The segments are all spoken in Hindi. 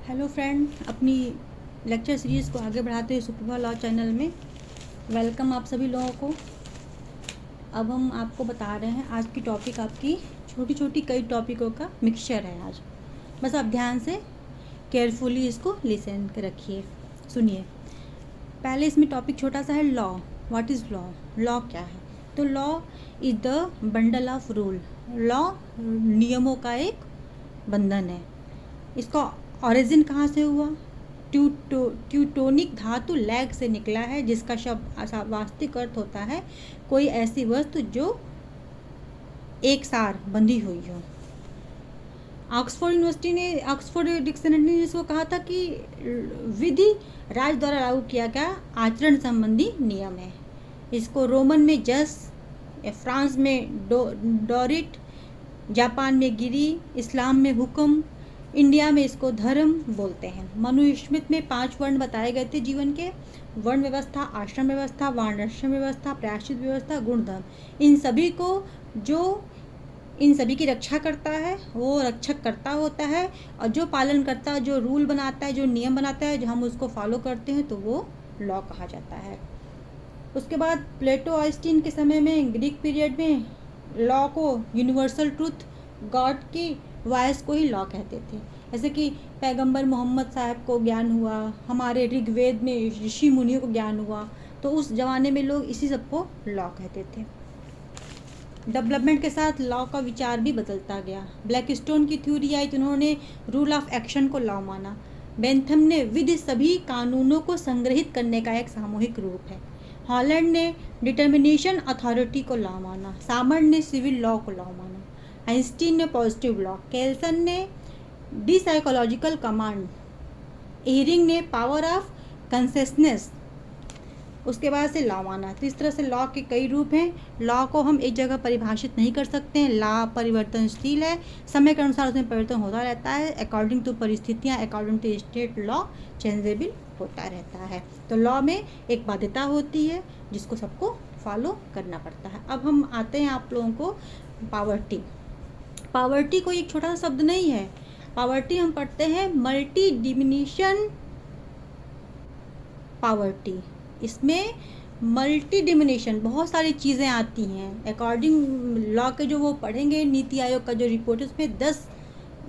हेलो फ्रेंड, अपनी लेक्चर सीरीज़ को आगे बढ़ाते हुए सुप्रभा लॉ चैनल में वेलकम आप सभी लोगों को। अब हम आपको बता रहे हैं, आज की टॉपिक आपकी छोटी छोटी कई टॉपिकों का मिक्सचर है आज। बस आप ध्यान से केयरफुली इसको लिसन कर रखिए, सुनिए। पहले इसमें टॉपिक छोटा सा है law. What is law? Law क्या है? तो law is the bundle of rule. Law नियमों का एक बंधन है। इसका ओरिजिन कहाँ से हुआ? ट्यूटोनिक धातु लैग से निकला है, जिसका शब्द वास्तविक अर्थ होता है कोई ऐसी वस्तु जो एक सार बंधी हुई हो। ऑक्सफोर्ड डिक्शनरी ने इसको कहा था कि विधि राज द्वारा लागू किया गया आचरण संबंधी नियम है। इसको रोमन में जस, फ्रांस में डोरिट, जापान में गिरी, इस्लाम में हुक्म, इंडिया में इसको धर्म बोलते हैं। मनुस्मृति में 5 वर्ण बताए गए थे जीवन के: वर्ण व्यवस्था, आश्रम व्यवस्था, वानरश्रम व्यवस्था, प्रायश्चित व्यवस्था, गुणधर्म। इन सभी की रक्षा करता है वो रक्षक करता होता है, और जो पालन करता है, जो रूल बनाता है, जो नियम बनाता है, जो हम उसको फॉलो करते हैं, तो वो लॉ कहा जाता है। उसके बाद प्लेटो आइंस्टीन के समय में, ग्रीक पीरियड में, लॉ को यूनिवर्सल ट्रूथ, गॉड की वॉइस को ही लॉ कहते थे। जैसे कि पैगंबर मोहम्मद साहब को ज्ञान हुआ, हमारे ऋग्वेद में ऋषि मुनियों को ज्ञान हुआ, तो उस ज़माने में लोग इसी सबको लॉ कहते थे। डेवलपमेंट के साथ लॉ का विचार भी बदलता गया। ब्लैकस्टोन की थ्योरी आई तो उन्होंने रूल ऑफ एक्शन को लॉ माना। बेंथम ने विधि सभी कानूनों को संग्रहित करने का एक सामूहिक रूप है। हॉलैंड ने डिटर्मिनेशन अथॉरिटी को लॉ माना। सामर ने सिविल लॉ को लॉ माना। आइंस्टीन ने पॉजिटिव लॉ, केल्सन ने डी साइकोलॉजिकल कमांड, एयरिंग ने पावर ऑफ कंसिस्टेंस, उसके बाद से लॉ माना। तो इस तरह से लॉ के कई रूप हैं। लॉ को हम एक जगह परिभाषित नहीं कर सकते हैं। लॉ परिवर्तनशील है, समय के अनुसार उसमें परिवर्तन होता रहता है। अकॉर्डिंग टू परिस्थितियाँ, according to state, law changeable होता रहता है। तो लॉ में एक बाध्यता होती है जिसको सबको फॉलो करना पड़ता है। अब हम आते हैं आप लोगों को पावर्टी। पावर्टी कोई एक छोटा सा शब्द नहीं है। पावर्टी हम पढ़ते हैं मल्टी डिमिनिशन पावर्टी। इसमें मल्टी डिमिनिशन बहुत सारी चीज़ें आती हैं। अकॉर्डिंग लॉ के जो वो पढ़ेंगे, नीति आयोग का जो रिपोर्ट है उसमें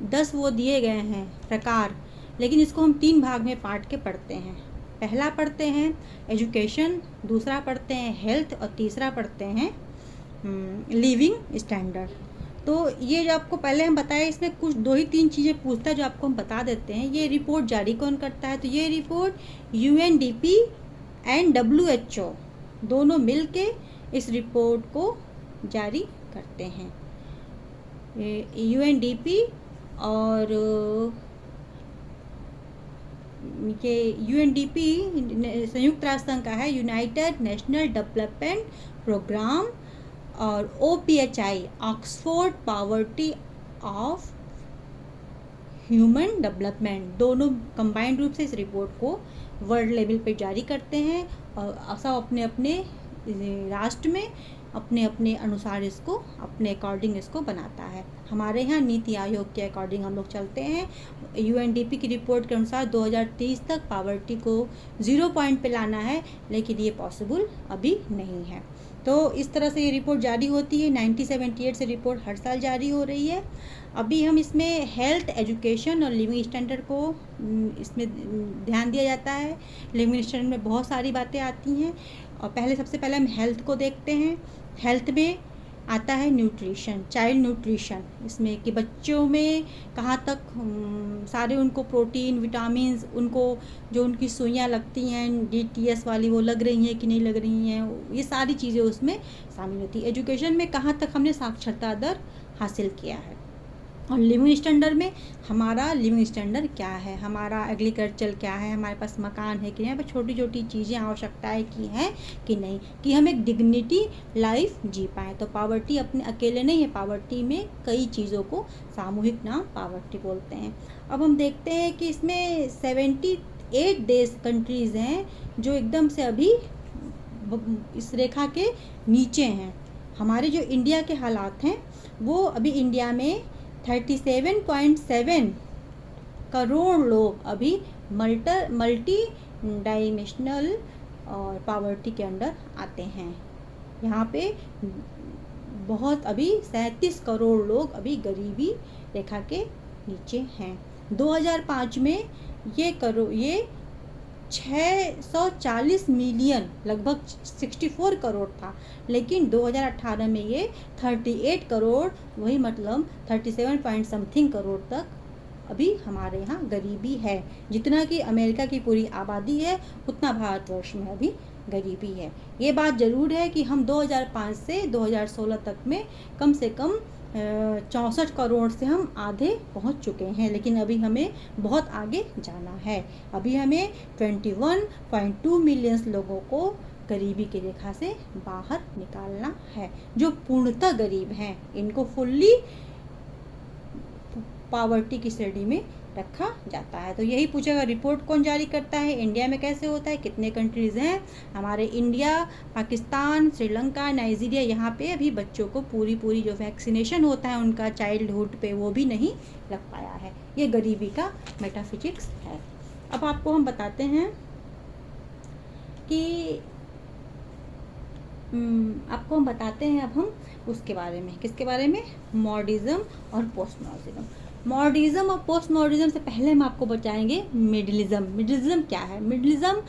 10 वो दिए गए हैं प्रकार, लेकिन इसको हम 3 भाग में बांट के पढ़ते हैं। पहला पढ़ते हैं एजुकेशन, दूसरा पढ़ते हैं हेल्थ, और तीसरा पढ़ते हैं लिविंग स्टैंडर्ड। तो ये जो आपको पहले हम बताए, इसमें कुछ 2 ही 3 चीज़ें पूछता है जो आपको हम बता देते हैं। ये रिपोर्ट जारी कौन करता है? तो ये रिपोर्ट UNDP एंड WHO दोनों मिल के इस रिपोर्ट को जारी करते हैं। UNDP और ये UNDP संयुक्त राष्ट्र संघ का है, यूनाइटेड नेशनल डेवलपमेंट प्रोग्राम, और OPHI Oxford poverty of human development, दोनों कंबाइंड रूप से इस रिपोर्ट को वर्ल्ड लेवल पे जारी करते हैं, और सब अपने अपने राष्ट्र में अपने अपने अनुसार इसको, अपने अकॉर्डिंग इसको बनाता है। हमारे यहाँ नीति आयोग के अकॉर्डिंग हम लोग चलते हैं। UNDP की रिपोर्ट के अनुसार 2030 तक पावर्टी को 0 पॉइंट पे लाना है, लेकिन ये पॉसिबल अभी नहीं है। तो इस तरह से ये रिपोर्ट जारी होती है। 1978 से रिपोर्ट हर साल जारी हो रही है। अभी हम इसमें हेल्थ, एजुकेशन और लिविंग स्टैंडर्ड को इसमें ध्यान दिया जाता है। लिविंग स्टैंडर्ड में बहुत सारी बातें आती हैं, और सबसे पहले हम हेल्थ को देखते हैं। हेल्थ में आता है न्यूट्रिशन, चाइल्ड न्यूट्रिशन, इसमें कि बच्चों में कहाँ तक सारे उनको प्रोटीन, विटामिन्स, उनको जो उनकी सुइयाँ लगती हैं DTS वाली, वो लग रही हैं कि नहीं लग रही हैं, ये सारी चीज़ें उसमें शामिल होती है। एजुकेशन में कहाँ तक हमने साक्षरता दर हासिल किया है। और लिविंग स्टैंडर्ड में हमारा लिविंग स्टैंडर्ड क्या है, हमारा एग्रीकल्चर क्या है, हमारे पास मकान है कि नहीं, पर छोटी छोटी चीज़ें आवश्यकताएं की हैं कि नहीं, कि हम एक डिग्निटी लाइफ जी पाएँ। तो पावर्टी अपने अकेले नहीं है, पावर्टी में कई चीज़ों को सामूहिक नाम पावर्टी बोलते हैं। अब हम देखते हैं कि इसमें 78 देश कंट्रीज़ हैं जो एकदम से अभी इस रेखा के नीचे हैं। हमारे जो इंडिया के हालात हैं, वो अभी इंडिया में 37.7 करोड़ लोग अभी मल्टी डायमेंशनल और पावर्टी के अंडर आते हैं। यहाँ पे बहुत अभी 37 करोड़ लोग अभी गरीबी रेखा के नीचे हैं। 2005 में ये 640 मिलियन लगभग 64 करोड़ था, लेकिन 2018 में ये 38 करोड़ वही मतलब 37 पॉइंट समथिंग करोड़ तक अभी हमारे यहाँ गरीबी है। जितना कि अमेरिका की पूरी आबादी है उतना भारतवर्ष में अभी गरीबी है। ये बात ज़रूर है कि हम 2005 से 2016 तक में कम से कम 64 करोड़ से हम आधे पहुंच चुके हैं, लेकिन अभी हमें बहुत आगे जाना है। अभी हमें 21.2 मिलियन लोगों को गरीबी की रेखा से बाहर निकालना है। जो पूर्णतः गरीब हैं इनको फुल्ली पावर्टी की श्रेणी में रखा जाता है। तो यही पूछेगा रिपोर्ट कौन जारी करता है, इंडिया में कैसे होता है, कितने कंट्रीज़ हैं। हमारे इंडिया, पाकिस्तान, श्रीलंका, नाइजीरिया, यहाँ पे अभी बच्चों को पूरी जो वैक्सीनेशन होता है उनका चाइल्डहुड पे वो भी नहीं लग पाया है। ये गरीबी का मेटाफिजिक्स है। अब आपको हम बताते हैं कि अब हम उसके बारे में, किसके बारे में, मॉडर्निज्म और पोस्ट मॉडर्निज्म। मॉडर्निज्म और पोस्ट मॉडर्निज्म से पहले हम आपको बताएंगे मिडलिज्म। मिडलिज्म क्या है? मिडलिज्म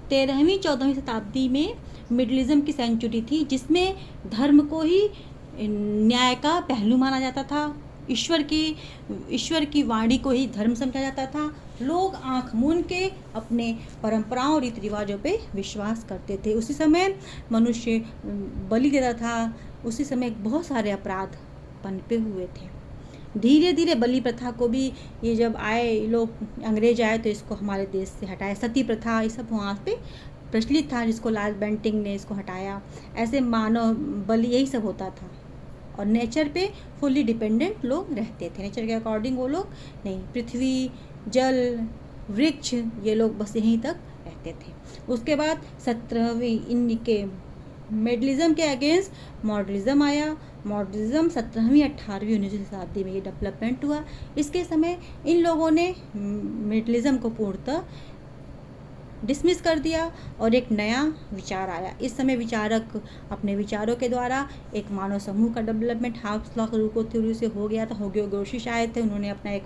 13वीं 14वीं शताब्दी में मिडलिज्म की सेंचुरी थी, जिसमें धर्म को ही न्याय का पहलू माना जाता था। ईश्वर की वाणी को ही धर्म समझा जाता था। लोग आंख मूंद के अपने परंपराओं रीति रिवाजों पे विश्वास करते थे। उसी समय मनुष्य बलि देता था। उसी समय बहुत सारे अपराध पनपे हुए थे। धीरे धीरे बलि प्रथा को भी ये जब आए लोग अंग्रेज आए तो इसको हमारे देश से हटाया। सती प्रथा ये सब वहाँ पे प्रचलित था, जिसको लॉर्ड बेंटिंक ने इसको हटाया। ऐसे मानव बलि यही सब होता था। और नेचर पे फुल्ली डिपेंडेंट लोग रहते थे। नेचर के अकॉर्डिंग वो लोग नहीं, पृथ्वी, जल, वृक्ष, ये लोग बस यहीं तक रहते थे। उसके बाद 17वीं इनके मिडलिज्म के अगेंस्ट मॉडर्निज्म आया। मॉडर्निज्म 17वीं 18वीं 19वीं शताब्दी में ये डेवलपमेंट हुआ। इसके समय इन लोगों ने मिडलिज्म को पूर्णतः डिसमिस कर दिया और एक नया विचार आया। इस समय विचारक अपने विचारों के द्वारा एक मानव समूह का डेवलपमेंट हाफ लॉ रूको थ्योरी से हो गया था। होग्योग्योशिश आए थे, उन्होंने अपना एक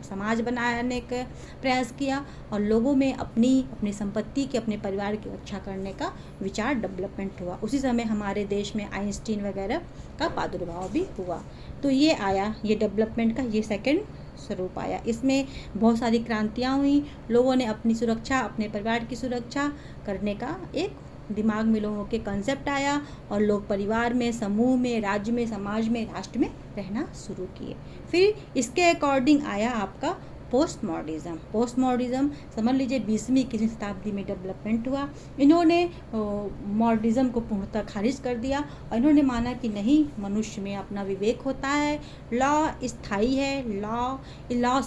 समाज बनाने का प्रयास किया और लोगों में अपनी संपत्ति की, अपने परिवार की रक्षा करने का विचार डेवलपमेंट हुआ। उसी समय हमारे देश में आइंस्टीन वगैरह का प्रादुर्भाव भी हुआ। तो ये आया, ये डेवलपमेंट का ये सेकेंड स्वरूप आया। इसमें बहुत सारी क्रांतियाँ हुई। लोगों ने अपनी सुरक्षा, अपने परिवार की सुरक्षा करने का एक दिमाग में लोगों के कंसेप्ट आया और लोग परिवार में, समूह में, राज्य में, समाज में, राष्ट्र में रहना शुरू किए। फिर इसके अकॉर्डिंग आया आपका पोस्ट मॉडर्निज्म। पोस्ट मॉडर्निज्म समझ लीजिए 20वीं 21वीं शताब्दी में डेवलपमेंट हुआ। इन्होंने मॉडर्निज्म को पूर्णतः खारिज कर दिया और इन्होंने माना कि नहीं, मनुष्य में अपना विवेक होता है, लॉ स्थायी है, लॉ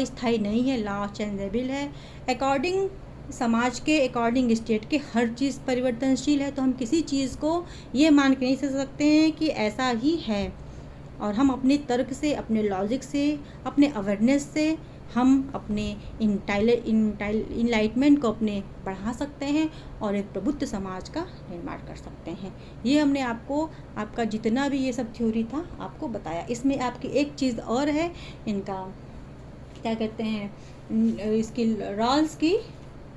स्थायी नहीं है, लॉ चेंजेबल है। अकॉर्डिंग समाज के अकॉर्डिंग स्टेट के हर चीज़ परिवर्तनशील है। तो हम किसी चीज़ को ये मान के नहीं सकते हैं कि ऐसा ही है, और हम अपने तर्क से, अपने लॉजिक से, अपने अवेयरनेस से हम अपने इनलाइटमेंट को अपने बढ़ा सकते हैं और एक प्रबुद्ध समाज का निर्माण कर सकते हैं। ये हमने आपका जितना भी ये सब थ्योरी था आपको बताया। इसमें आपकी एक चीज़ और है, इनका क्या कहते हैं, इसकी रॉल्स की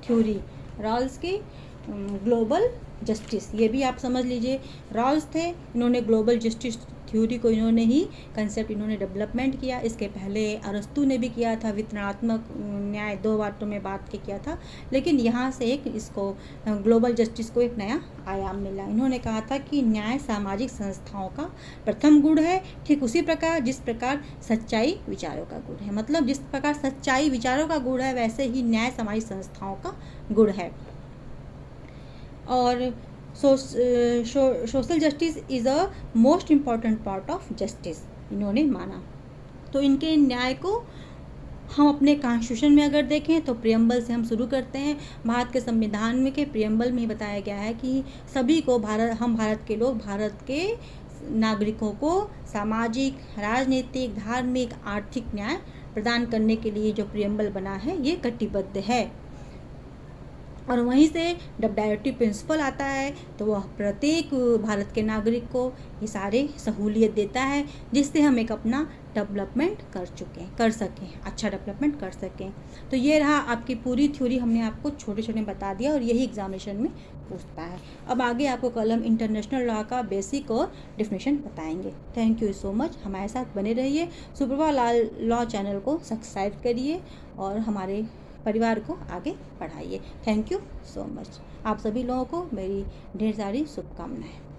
थ्योरी, रॉल्स की ग्लोबल जस्टिस, ये भी आप समझ लीजिए। रॉल्स थे, इन्होंने ग्लोबल जस्टिस थ्योरी को इन्होंने ही कंसेप्ट इन्होंने डेवलपमेंट किया। इसके पहले अरस्तु ने भी किया था, वितरणात्मक न्याय 2 बातों में बात के किया था, लेकिन यहाँ से एक इसको ग्लोबल जस्टिस को एक नया आयाम मिला। इन्होंने कहा था कि न्याय सामाजिक संस्थाओं का प्रथम गुण है, ठीक उसी प्रकार जिस प्रकार सच्चाई विचारों का गुण है। मतलब जिस प्रकार सच्चाई विचारों का गुण है, वैसे ही न्याय सामाजिक संस्थाओं का गुण है। और social justice is a most important part of justice, इन्होंने माना। तो इनके न्याय को हम अपने कॉन्स्टिट्यूशन में अगर देखें तो प्रियम्बल से हम शुरू करते हैं। भारत के संविधान में के प्रियम्बल में बताया गया है कि सभी को भारत के लोग भारत के नागरिकों को सामाजिक, राजनीतिक, धार्मिक, आर्थिक न्याय प्रदान करने के लिए जो प्रियम्बल बना है ये कटिबद्ध है। और वहीं से जब डायरेक्टिव प्रिंसिपल आता है तो वह प्रत्येक भारत के नागरिक को ये सारे सहूलियत देता है, जिससे हम एक अपना डेवलपमेंट कर सकें, अच्छा डेवलपमेंट कर सकें। तो ये रहा आपकी पूरी थ्योरी, हमने आपको छोटे छोटे बता दिया और यही एग्जामिनेशन में पूछता है। अब आगे आपको कल हम इंटरनेशनल लॉ का बेसिक और डेफिनेशन बताएंगे। थैंक यू सो मच, हमारे साथ बने रहिए। सुप्रभा लाल लॉ चैनल को सब्सक्राइब करिए और हमारे परिवार को आगे बढ़ाइए। Thank you so much. आप सभी लोगों को मेरी ढेर सारी शुभकामनाएं।